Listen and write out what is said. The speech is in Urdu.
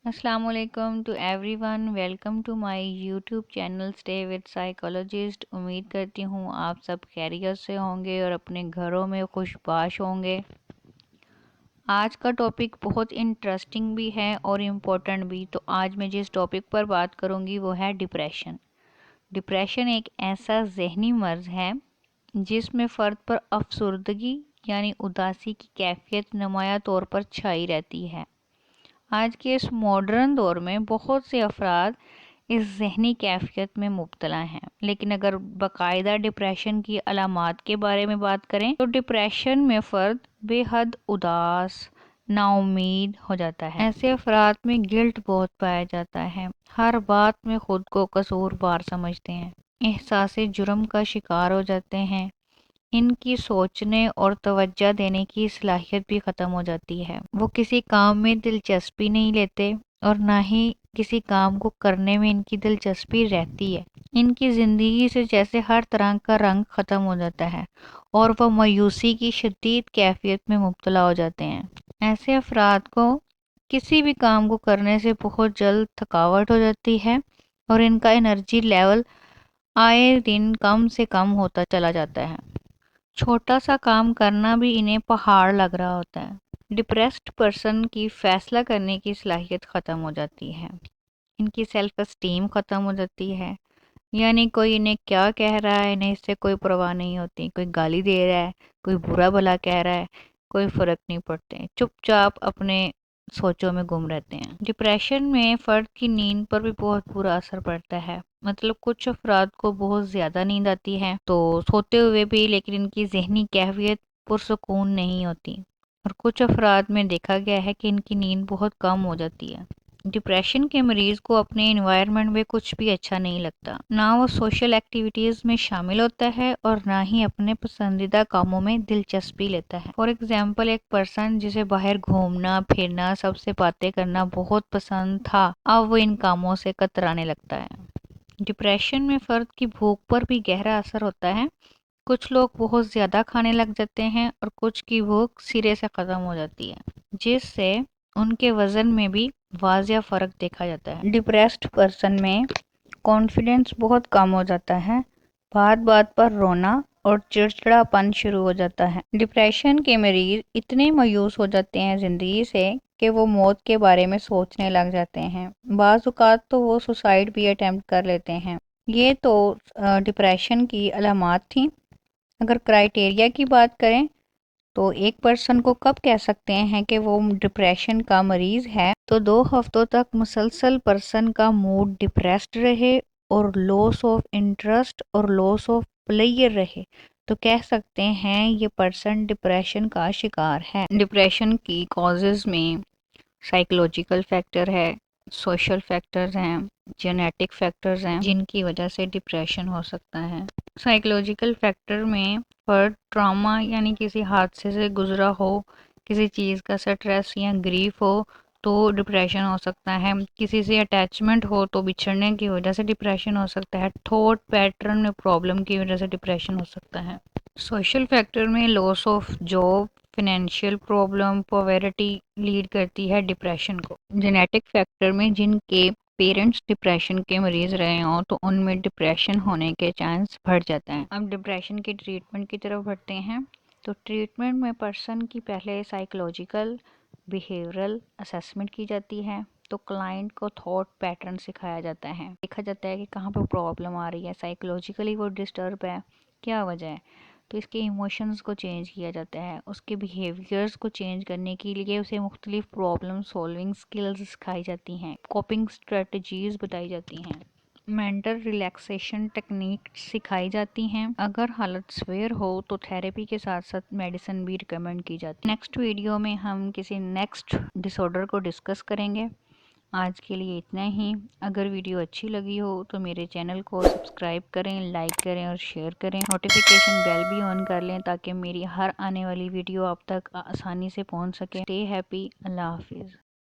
السلام علیکم to everyone, welcome to my YouTube channel stay with psychologist. امید کرتی ہوں آپ سب خیریت سے ہوں گے اور اپنے گھروں میں خوش باش ہوں گے۔ آج کا ٹاپک بہت انٹرسٹنگ بھی ہے اور امپورٹنٹ بھی۔ تو آج میں جس ٹاپک پر بات کروں گی وہ ہے ڈپریشن۔ ڈپریشن ایک ایسا ذہنی مرض ہے جس میں فرد پر افسردگی یعنی اداسی کی کیفیت نمایاں طور پر چھائی رہتی ہے۔ آج کے اس ماڈرن دور میں بہت سے افراد اس ذہنی کیفیت میں مبتلا ہیں، لیکن اگر باقاعدہ ڈپریشن کی علامات کے بارے میں بات کریں تو ڈپریشن میں فرد بے حد اداس، نا امید ہو جاتا ہے۔ ایسے افراد میں گلٹ بہت پایا جاتا ہے، ہر بات میں خود کو قصوروار سمجھتے ہیں، احساس جرم کا شکار ہو جاتے ہیں، ان کی سوچنے اور توجہ دینے کی صلاحیت بھی ختم ہو جاتی ہے۔ وہ کسی کام میں دلچسپی نہیں لیتے اور نہ ہی کسی کام کو کرنے میں ان کی دلچسپی رہتی ہے۔ ان کی زندگی سے جیسے ہر طرح کا رنگ ختم ہو جاتا ہے اور وہ مایوسی کی شدید کیفیت میں مبتلا ہو جاتے ہیں۔ ایسے افراد کو کسی بھی کام کو کرنے سے بہت جلد تھکاوٹ ہو جاتی ہے اور ان کا انرجی لیول آئے دن کم سے کم ہوتا چلا جاتا ہے۔ چھوٹا سا کام کرنا بھی انہیں پہاڑ لگ رہا ہوتا ہے۔ ڈپریسڈ پرسن کی فیصلہ کرنے کی صلاحیت ختم ہو جاتی ہے، ان کی سیلف اسٹیم ختم ہو جاتی ہے، یعنی کوئی انہیں کیا کہہ رہا ہے انہیں اس سے کوئی پرواہ نہیں ہوتی، کوئی گالی دے رہا ہے، کوئی برا بھلا کہہ رہا ہے، کوئی فرق نہیں پڑتے، چپ چاپ اپنے سوچوں میں گم رہتے ہیں۔ ڈپریشن میں فرد کی نیند پر بھی بہت برا اثر پڑتا ہے، مطلب کچھ افراد کو بہت زیادہ نیند آتی ہے تو سوتے ہوئے بھی، لیکن ان کی ذہنی کیفیت پرسکون نہیں ہوتی، اور کچھ افراد میں دیکھا گیا ہے کہ ان کی نیند بہت کم ہو جاتی ہے۔ ڈپریشن کے مریض کو اپنے انوائرمنٹ میں کچھ بھی اچھا نہیں لگتا، نہ وہ سوشل ایکٹیویٹیز میں شامل ہوتا ہے اور نہ ہی اپنے پسندیدہ کاموں میں دلچسپی لیتا ہے۔ فار ایگزامپل، ایک پرسن جسے باہر گھومنا پھرنا سب سے باتیں کرنا بہت پسند تھا، اب وہ ان کاموں سے کترانے لگتا ہے۔ ڈپریشن میں فرد کی بھوک پر بھی گہرا اثر ہوتا ہے، کچھ لوگ بہت زیادہ کھانے لگ جاتے ہیں اور کچھ کی بھوک سرے سے ختم ہو جاتی ہے، جس سے ان کے وزن میں بھی واضح فرق دیکھا جاتا ہے۔ ڈپریسڈ پرسن میں کانفیڈنس بہت کم ہو جاتا ہے، بات بات پر رونا اور چڑچڑا پن شروع ہو جاتا ہے۔ ڈپریشن کے مریض اتنے مایوس ہو جاتے ہیں زندگی سے کہ وہ موت کے بارے میں سوچنے لگ جاتے ہیں، بعض اوقات تو وہ سوسائڈ بھی اٹیمپٹ کر لیتے ہیں۔ یہ تو ڈپریشن کی علامات تھیں۔ اگر کرائیٹیریا کی بات کریں تو ایک پرسن کو کب کہہ سکتے ہیں کہ وہ ڈپریشن کا مریض ہے، تو 2 ہفتوں تک مسلسل پرسن کا موڈ ڈپریسڈ رہے اور لاس آف انٹرسٹ اور لاس آف پلیئر رہے تو کہہ سکتے ہیں یہ پرسن ڈپریشن کا شکار ہے۔ ڈپریشن کی کازز میں سائیکولوجیکل فیکٹر ہے، سوشل فیکٹرز ہیں، جینیٹک فیکٹرز ہیں جن کی وجہ سے ڈپریشن ہو سکتا ہے۔ سائیکولوجیکل فیکٹر میں فرد ٹراما یعنی کسی حادثے سے گزرا ہو، کسی چیز کا سٹریس یا گریف ہو تو ڈپریشن ہو سکتا ہے، کسی سے اٹیچمنٹ ہو تو بچھڑنے کی وجہ سے ڈپریشن ہو سکتا ہے، تھاٹ پیٹرن میں پرابلم کی وجہ سے ڈپریشن ہو سکتا ہے۔ سوشل فیکٹر میں loss of job, financial problem, poverty lead کرتی ہے ڈپریشن کو۔ جینیٹک فیکٹر میں جن کے پیرنٹس ڈپریشن کے مریض رہے ہوں تو ان میں ڈپریشن ہونے کے چانس بڑھ جاتے ہیں۔ اب ڈپریشن کی ٹریٹمنٹ کی طرف بڑھتے ہیں تو ٹریٹمنٹ میں پرسن کی پہلے سائیکولوجیکل بیہیورل اسیسمنٹ کی جاتی ہے، تو کلائنٹ کو تھاٹ پیٹرن سکھایا جاتا ہے، دیکھا جاتا ہے کہ کہاں پہ پرابلم آ رہی ہے، سائیکولوجیکلی وہ ڈسٹرب ہے، کیا وجہ ہے، تو اس کے ایموشنز کو چینج کیا جاتا ہے، اس کے بیہیویئرز کو چینج کرنے کے لیے اسے مختلف پرابلم سولونگ سکلز سکھائی جاتی ہیں، کوپنگ اسٹریٹجیز بتائی جاتی ہیں، مینٹل ریلیکسیشن ٹیکنیک سکھائی جاتی ہیں۔ اگر حالت سویر ہو تو تھراپی کے ساتھ ساتھ میڈیسن بھی ریکمینڈ کی جاتی ہے۔ نیکسٹ ویڈیو میں ہم کسی نیکسٹ ڈس آرڈر کو ڈسکس کریں گے۔ آج کے لیے اتنا ہی۔ اگر ویڈیو اچھی لگی ہو تو میرے چینل کو سبسکرائب کریں، لائک کریں اور شیئر کریں، نوٹیفیکیشن بیل بھی آن کر لیں تاکہ میری ہر آنے والی ویڈیو آپ تک آسانی سے پہنچ سکے۔ اسٹے ہیپی، اللہ حافظ۔